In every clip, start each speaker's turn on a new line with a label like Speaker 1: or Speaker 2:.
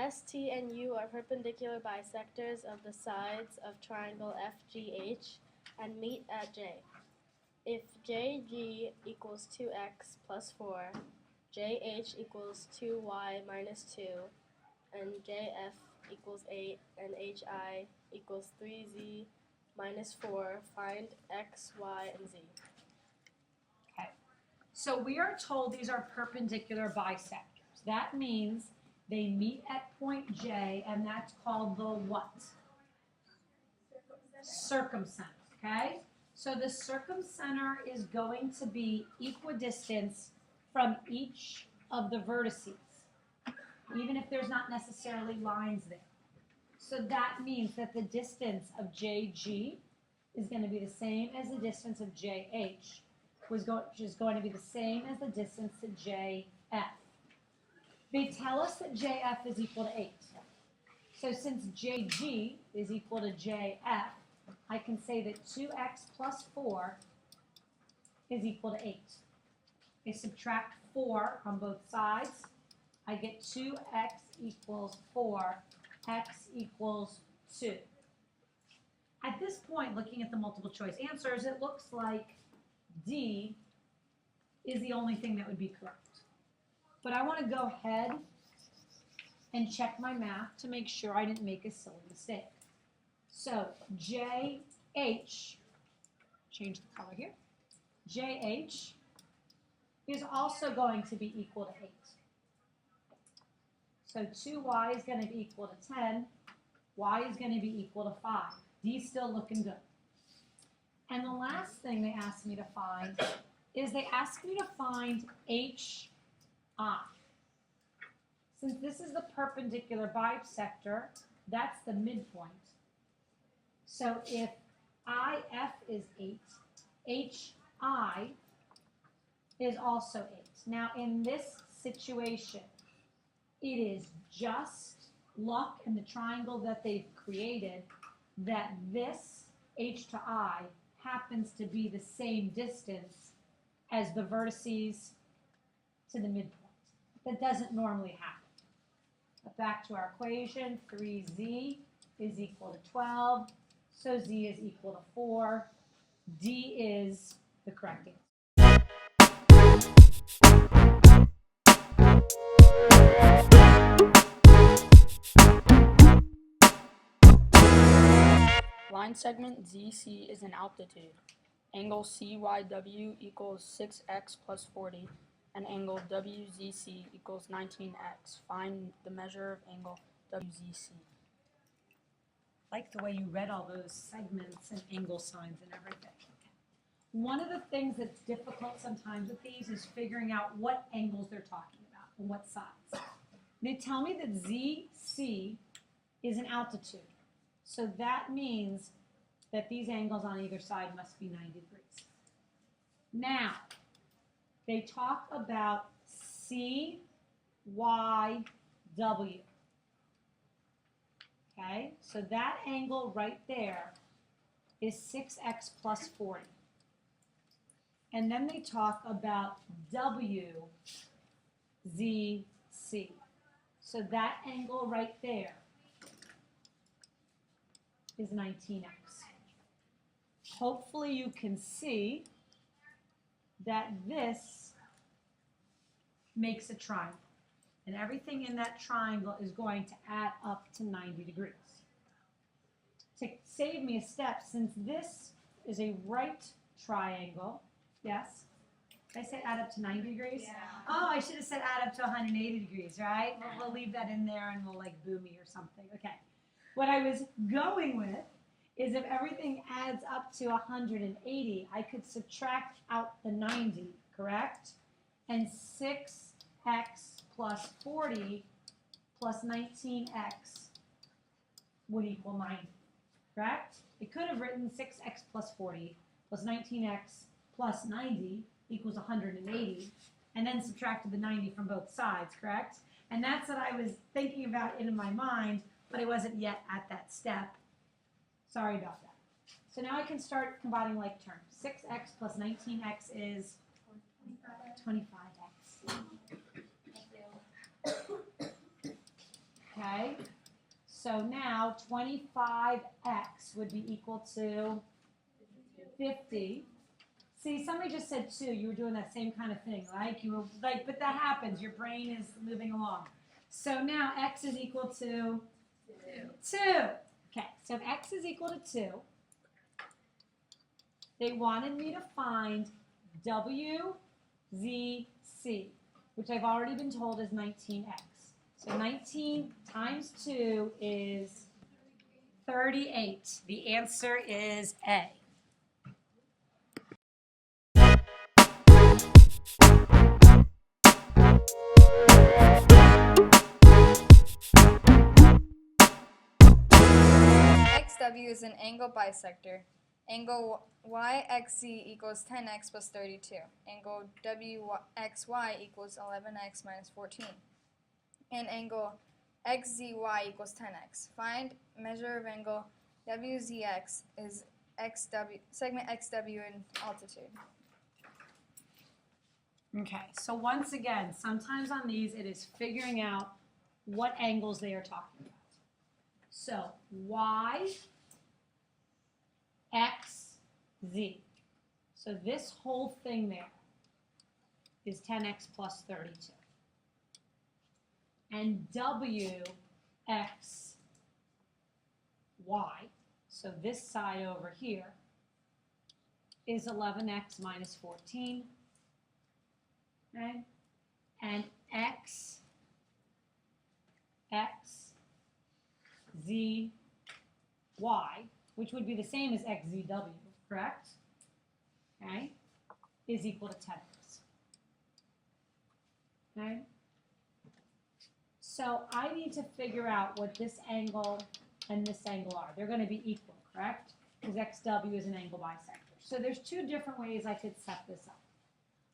Speaker 1: ST and U are perpendicular bisectors of the sides of triangle FGH and meet at J. If JG equals 2x plus 4, JH equals 2y minus 2, and JF equals 8, and HI equals 3z minus 4, find x, y, and z.
Speaker 2: Okay, so we are told these are perpendicular bisectors. That means they meet at point J, and that's called the what? Circumcenter, okay? So the circumcenter is going to be equidistant from each of the vertices, even if there's not necessarily lines there. So that means that the distance of JG is going to be the same as the distance of JH, which is going to be the same as the distance to JF. They tell us that JF is equal to 8. So since JG is equal to JF, I can say that 2x plus 4 is equal to 8. I subtract 4 on both sides. I get 2x equals 4, x equals 2. At this point, looking at the multiple choice answers, it looks like D is the only thing that would be correct. But I want to go ahead and check my math to make sure I didn't make a silly mistake. So JH, change the color here, JH is also going to be equal to 8. So 2y is going to be equal to 10, y is going to be equal to 5. D's still looking good. And the last thing they asked me to find is they asked me to find HI. Since this is the perpendicular bisector, that's the midpoint. So if IF is 8, HI is also 8. Now in this situation, it is just luck in the triangle that they've created that this H to I happens to be the same distance as the vertices to the midpoint. That doesn't normally happen. But back to our equation, 3z is equal to 12, so z is equal to 4. D is the correct answer.
Speaker 3: Line segment ZC is an altitude. Angle CYW equals 6x plus 40, and angle WZC equals 19x. Find the measure of angle WZC.
Speaker 2: I like the way you read all those segments and angle signs and everything. One of the things that's difficult sometimes with these is figuring out what angles they're talking about and what sides. They tell me that ZC is an altitude. So that means that these angles on either side must be 90 degrees. Now, they talk about CYW. Okay, so that angle right there is 6x plus 40. And then they talk about WZC. So that angle right there is 19x. Hopefully you can see that this makes a triangle. And everything in that triangle is going to add up to 90 degrees. To save me a step, since this is a right triangle, yes? Did I say add up to 90 degrees?
Speaker 4: Yeah.
Speaker 2: Oh, I should have said add up to 180 degrees, right? We'll leave that in there and we'll like boo me or something. Okay. What I was going with is if everything adds up to 180, I could subtract out the 90, correct? And 6x plus 40 plus 19x would equal 90, correct? It could have written 6x plus 40 plus 19x plus 90 equals 180, and then subtracted the 90 from both sides, correct? And that's what I was thinking about in my mind, but I wasn't yet at that step. Sorry about that. So now I can start combining like terms. 6x plus 19x is 25x. Okay? So now 25x would be equal to 50. See, somebody just said 2. You were doing that same kind of thing, right? You were like, but that happens. Your brain is moving along. So now x is equal to 2. Okay, so if x is equal to 2, they wanted me to find WZC, which I've already been told is 19x. So 19 times 2 is 38. The answer is A.
Speaker 4: XW is an angle bisector. Angle YXZ equals 10x plus 32. Angle WXY equals 11x minus 14. And angle XZY equals 10x. Find measure of angle WZX is segment XW in altitude.
Speaker 2: Okay, so once again, sometimes on these it is figuring out what angles they are talking about. So Y, X, Z. So this whole thing there is 10x plus 32. And W, X, Y, so this side over here, is 11x minus 14. Okay? And X, Z, Y, which would be the same as XZW, correct? Okay? Is equal to 10x. Okay? So I need to figure out what this angle and this angle are. They're going to be equal, correct? Because XW is an angle bisector. So there's two different ways I could set this up.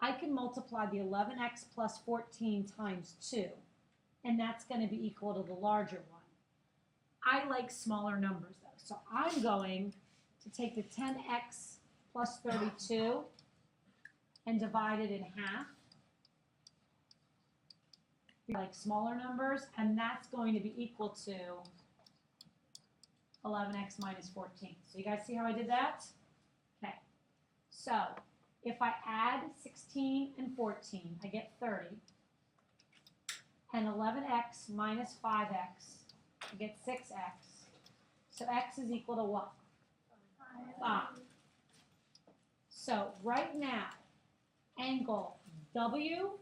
Speaker 2: I can multiply the 11x plus 14 times 2, and that's going to be equal to the larger one. I like smaller numbers, though. So I'm going to take the 10x plus 32 and divide it in half. I like smaller numbers, and that's going to be equal to 11x minus 14. So you guys see how I did that? Okay. So if I add 16 and 14, I get 30. And 11x minus 5x, I get 6x. So x is equal to what? 5. So right now, angle WZX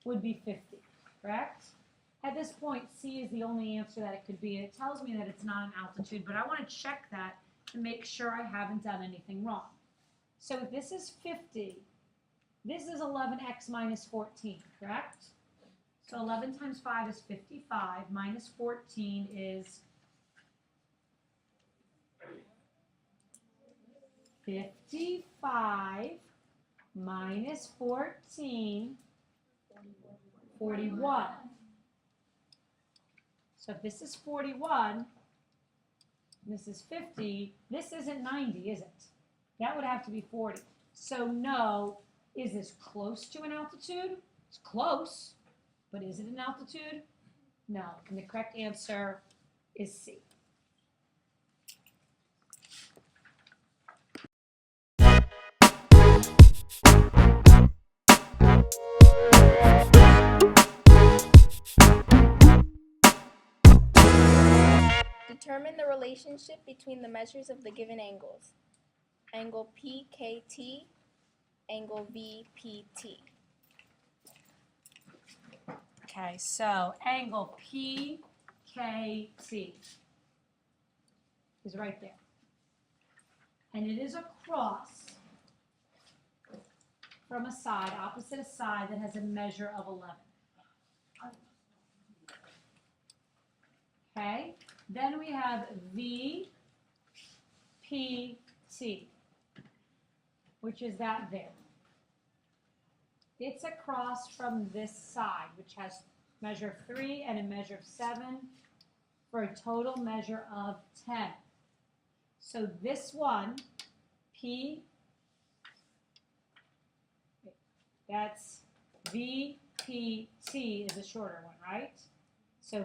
Speaker 2: would be 50, correct? At this point, C is the only answer that it could be. It tells me that it's not an altitude, but I want to check that to make sure I haven't done anything wrong. So if this is 50, this is 11x minus 14, correct? So 11 times 5 is 55, minus 14 is 55 minus 14, 41. So if this is 41, this is 50, this isn't 90, is it? That would have to be 40. So no, is this close to an altitude? It's close, but is it an altitude? No, and the correct answer is C.
Speaker 1: Determine the relationship between the measures of the given angles. Angle PKT, angle VPT.
Speaker 2: Okay, so angle PKT is right there. And it is across from a side, opposite a side that has a measure of 11. Okay, then we have VPT, which is that there. It's across from this side, which has measure of 3 and a measure of 7 for a total measure of 10. So this one, P, that's VPT, FPT is a shorter one, right? So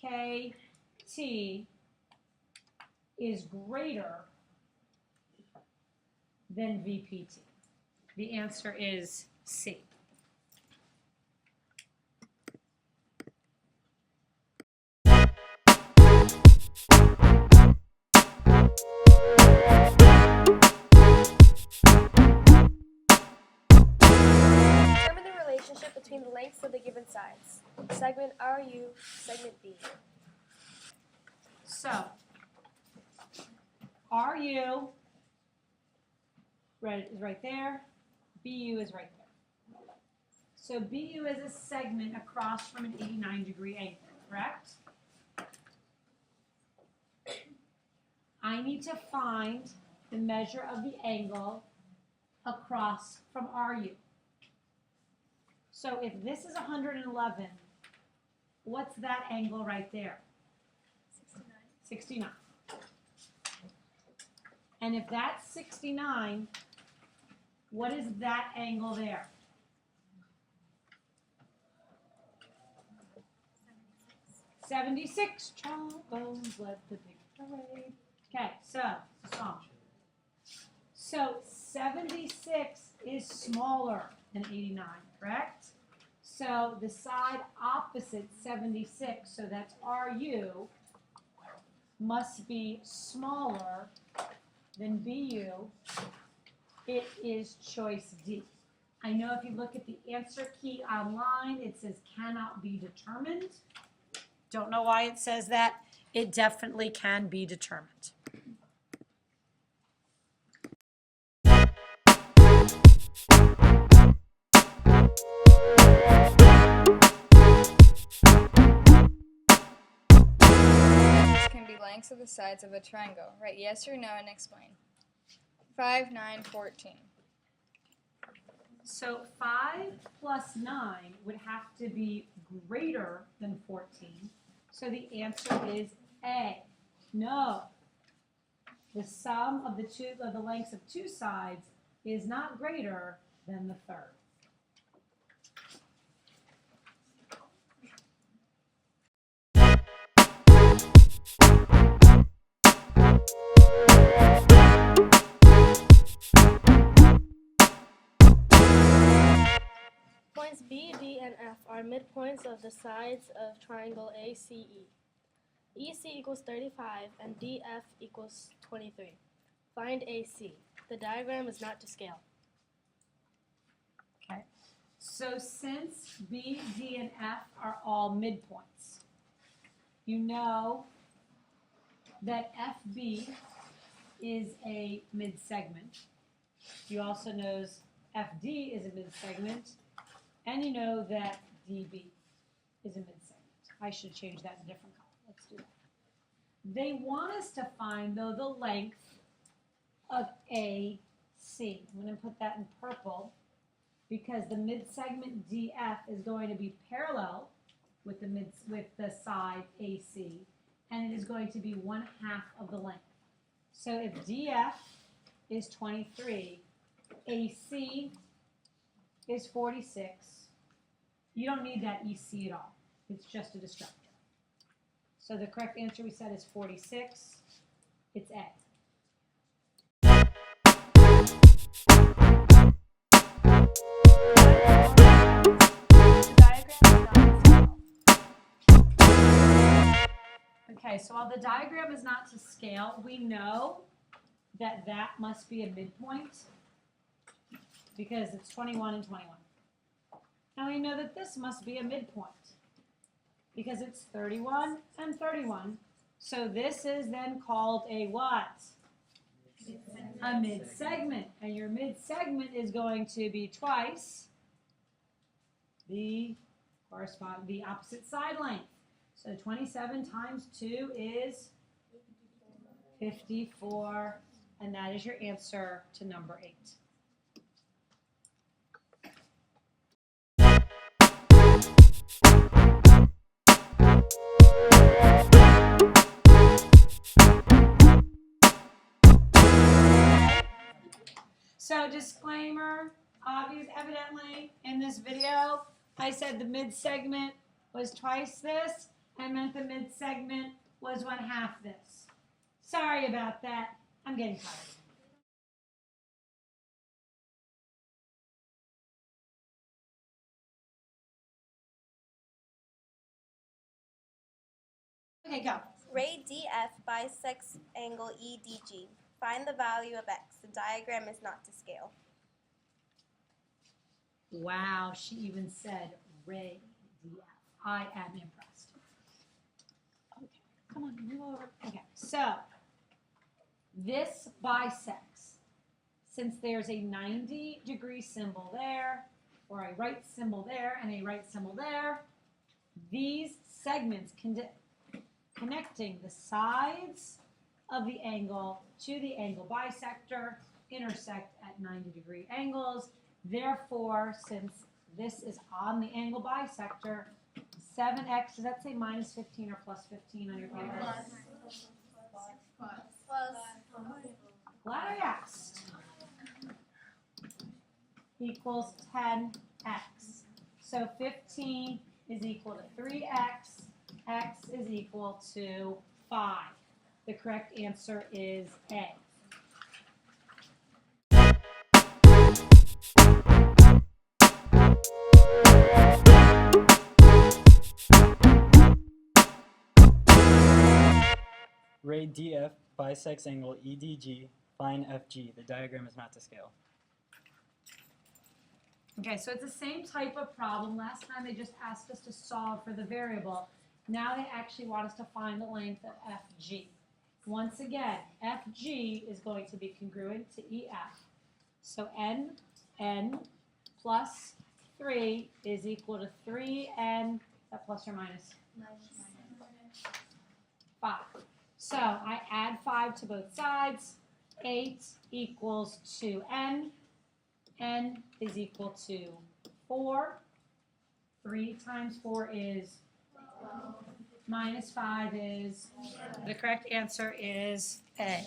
Speaker 2: PKT is greater than VPT. The answer is C.
Speaker 1: Determine the relationship between the lengths of the given sides. Segment RU, segment B.
Speaker 2: So, RU is right there, BU is right there. So BU is a segment across from an 89-degree angle, correct? I need to find the measure of the angle across from RU. So if this is 111, what's that angle right there? 69. And if that's 69, what is that angle there? 76. Trombones led the big parade. Okay, so song. So 76 is smaller than 89, correct? So the side opposite 76, so that's RU, must be smaller than BU. It is choice D. I know if you look at the answer key online, it says cannot be determined. Don't know why it says that. It definitely can be determined.
Speaker 4: Measures can be lengths of the sides of a triangle. Write yes or no and explain. 5, 9, 14.
Speaker 2: So 5 plus 9 would have to be greater than 14. So the answer is A. No. The sum of the lengths of two sides is not greater than the third.
Speaker 1: Points B, D, and F are midpoints of the sides of triangle ACE. EC equals 35 and DF equals 23. Find AC. The diagram is not to scale.
Speaker 2: Okay. So since B, D, and F are all midpoints, you know that FB is a midsegment. You also know FD is a midsegment, and you know that DB is a midsegment. I should change that to a different color. Let's do that. They want us to find, though, the length of AC. I'm going to put that in purple because the midsegment DF is going to be parallel with the side AC, and it is going to be 1/2 of the length. So if DF is 23, AC is 46. You don't need that EC at all. It's just a destructor. So the correct answer we said is 46. It's A. Okay, so while the diagram is not to scale, we know that that must be a midpoint because it's 21 and 21. And we know that this must be a midpoint because it's 31 and 31. So this is then called a what? A mid-segment. And your mid-segment is going to be twice the opposite side length. So 27 times 2 is 54. And that is your answer to number 8. So disclaimer, obvious, evidently, in this video, I said the mid-segment was twice this. I meant the mid-segment was 1/2 this. Sorry about that. I'm getting tired. Okay, go.
Speaker 5: Ray DF bisects angle EDG. Find the value of x. The diagram is not to scale.
Speaker 2: Wow, she even said Ray DF. I am impressed. Okay, come on, move over. Okay, so this bisects. Since there's a 90-degree symbol there, or a right symbol there, and a right symbol there, these segments connecting the sides of the angle to the angle bisector intersect at 90-degree angles. Therefore, since this is on the angle bisector, 7x, does that say minus 15 or plus 15 on your paper? Glad I asked. Equals 10x. So 15 is equal to 3x. X is equal to 5. The correct answer is A.
Speaker 6: Ray DF bisects angle EDG. Find FG. The diagram is not to scale.
Speaker 2: Okay, so it's the same type of problem. Last time they just asked us to solve for the variable. Now they actually want us to find the length of FG. Once again, FG is going to be congruent to EF. So N plus 3 is equal to 3N, is that plus or minus? 5. So I add 5 to both sides. 8 equals 2N. N is equal to 4. 3 times 4 is 12. Minus 5 is, the correct answer is A.